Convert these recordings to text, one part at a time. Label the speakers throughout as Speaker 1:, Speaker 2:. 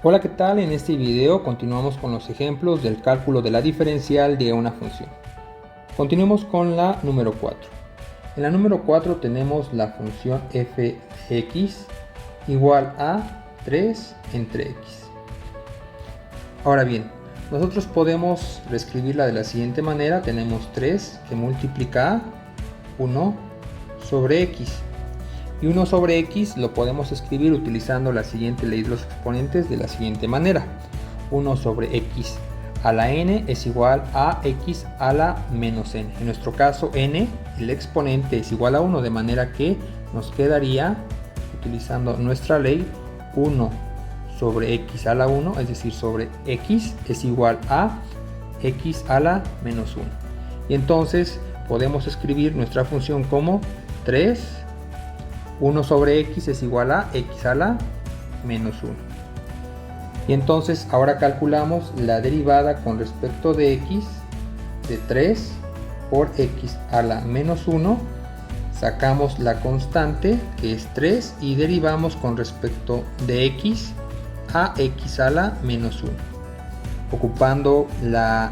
Speaker 1: Hola, ¿qué tal? En este video continuamos con los ejemplos del cálculo de la diferencial de una función. Continuemos con la número 4. En la número 4 tenemos la función f de x igual a 3 entre x. Ahora bien, nosotros podemos reescribirla de la siguiente manera. Tenemos 3 que multiplica 1 sobre x. Y 1 sobre x lo podemos escribir utilizando la siguiente ley de los exponentes de la siguiente manera. 1 sobre x a la n es igual a x a la menos n. En nuestro caso n, el exponente es igual a 1, de manera que nos quedaría, utilizando nuestra ley, 1 sobre x a la 1, es decir, sobre x es igual a x a la menos 1. Y entonces podemos escribir nuestra función como 1 sobre x es igual a x a la menos 1. Y entonces ahora calculamos la derivada con respecto de x de 3 por x a la menos 1. Sacamos la constante, que es 3, y derivamos con respecto de x a x a la menos 1. Ocupando la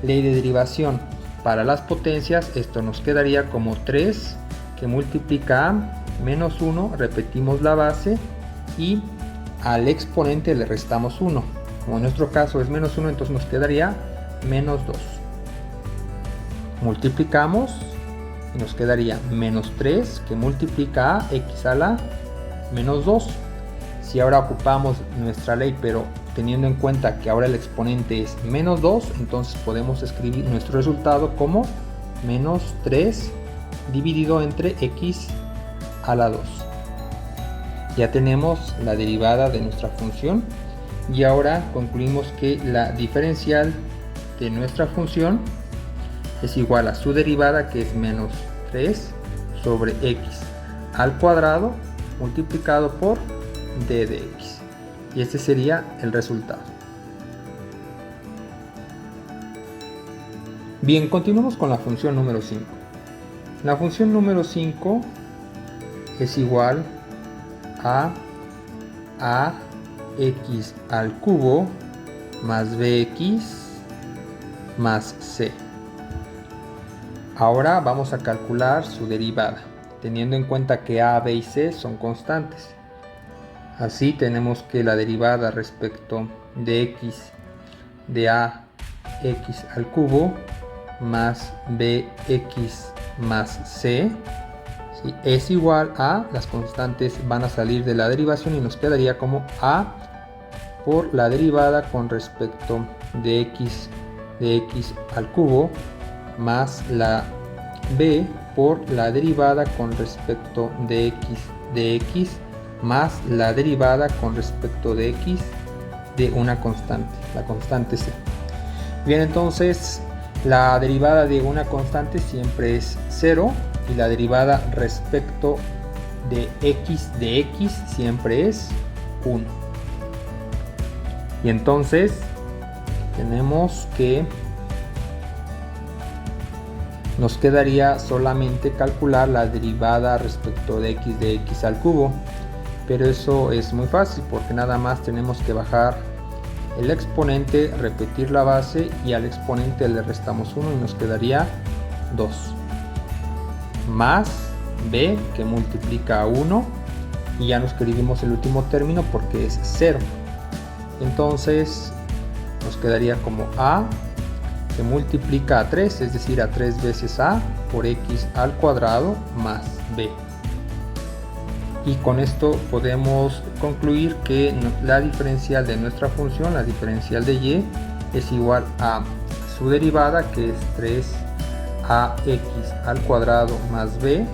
Speaker 1: ley de derivación para las potencias, esto nos quedaría como 3 que multiplica a menos 1, repetimos la base y al exponente le restamos 1. Como en nuestro caso es menos 1, entonces nos quedaría menos 2. Multiplicamos y nos quedaría menos 3 que multiplica a x a la menos 2. Si ahora ocupamos nuestra ley, pero teniendo en cuenta que ahora el exponente es menos 2, entonces podemos escribir nuestro resultado como menos 3 dividido entre x a la 2. Ya tenemos la derivada de nuestra función y ahora concluimos que la diferencial de nuestra función es igual a su derivada, que es menos 3 sobre x al cuadrado multiplicado por d de x, y este sería el resultado. Bien, continuamos con la función número 5. La función número 5 es igual a ax al cubo más bx más c. Ahora vamos a calcular su derivada, teniendo en cuenta que a, b y c son constantes. Así tenemos que la derivada respecto de x de ax al cubo más bx más c es igual a, las constantes van a salir de la derivación y nos quedaría como a por la derivada con respecto de x al cubo más la b por la derivada con respecto de x más la derivada con respecto de x de una constante, la constante c. Bien, entonces la derivada de una constante siempre es 0 y la derivada respecto de x siempre es 1. Y entonces tenemos que nos quedaría solamente calcular la derivada respecto de x al cubo, pero eso es muy fácil porque nada más tenemos que bajar el exponente, repetir la base y al exponente le restamos 1 y nos quedaría 2 más b que multiplica a 1 y ya no escribimos el último término porque es 0. Entonces nos quedaría como a que multiplica a 3, es decir, a 3 veces a por x al cuadrado más b. Y con esto podemos concluir que la diferencial de nuestra función, la diferencial de y, es igual a su derivada, que es 3ax al cuadrado más b,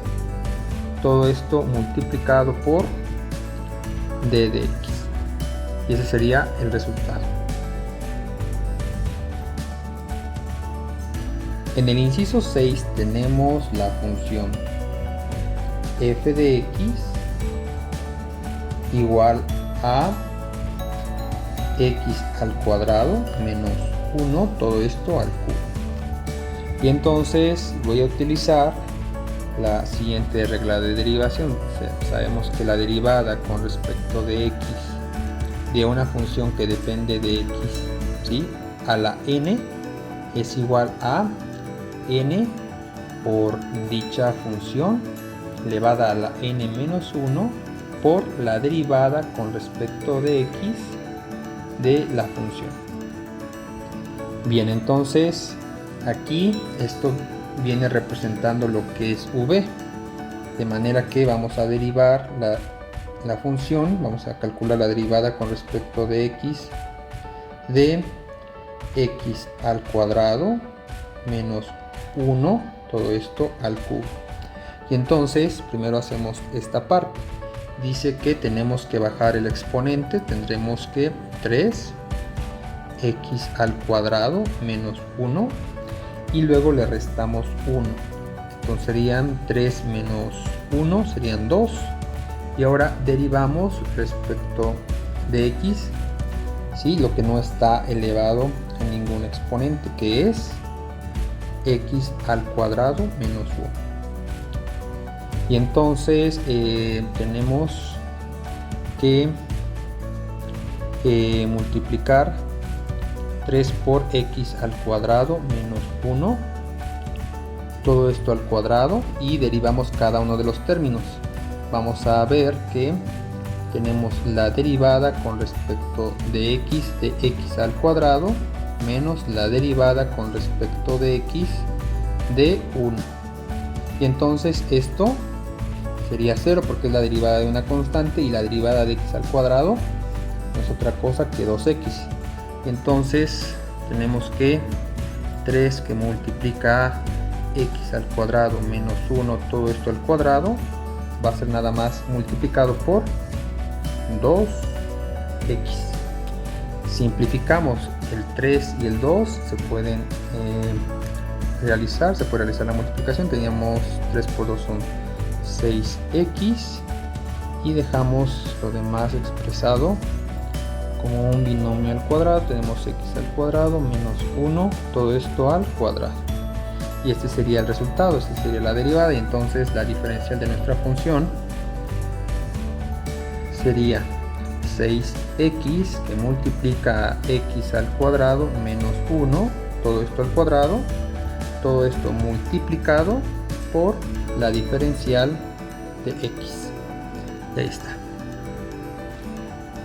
Speaker 1: todo esto multiplicado por d de x, y ese sería el resultado. En el inciso 6 tenemos la función f de x igual a x al cuadrado menos 1, todo esto al cubo. Y entonces voy a utilizar la siguiente regla de derivación. Sabemos que la derivada con respecto de x de una función que depende de x, ¿sí?, a la n es igual a n por dicha función elevada a la n menos 1 por la derivada con respecto de x de la función. Bien, entonces aquí esto viene representando lo que es v, de manera que vamos a derivar la función, vamos a calcular la derivada con respecto de x al cuadrado menos 1, todo esto al cubo. Y entonces primero hacemos esta parte. Dice que tenemos que bajar el exponente, tendremos que 3x al cuadrado menos 1 y luego le restamos 1. Entonces serían 3 menos 1, serían 2. Y ahora derivamos respecto de x, ¿sí?, lo que no está elevado a ningún exponente, que es x al cuadrado menos 1. Y entonces tenemos que multiplicar 3 por x al cuadrado menos 1, todo esto al cuadrado, y derivamos cada uno de los términos. Vamos a ver que tenemos la derivada con respecto de x al cuadrado menos la derivada con respecto de x de 1. Y entonces esto sería 0 porque es la derivada de una constante, y la derivada de x al cuadrado no es otra cosa que 2x. Entonces tenemos que 3 que multiplica x al cuadrado menos 1, todo esto al cuadrado, va a ser nada más multiplicado por 2x. Simplificamos el 3 y el 2, se puede realizar la multiplicación. Teníamos 3 por 2 son 6x, y dejamos lo demás expresado como un binomio al cuadrado. Tenemos x al cuadrado menos 1, todo esto al cuadrado, y este sería el resultado, esta sería la derivada. Y entonces la diferencial de nuestra función sería 6x que multiplica x al cuadrado menos 1, todo esto al cuadrado, todo esto multiplicado por la diferencial de x. Y ahí está.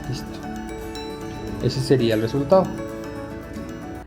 Speaker 1: Listo. Ese sería el resultado.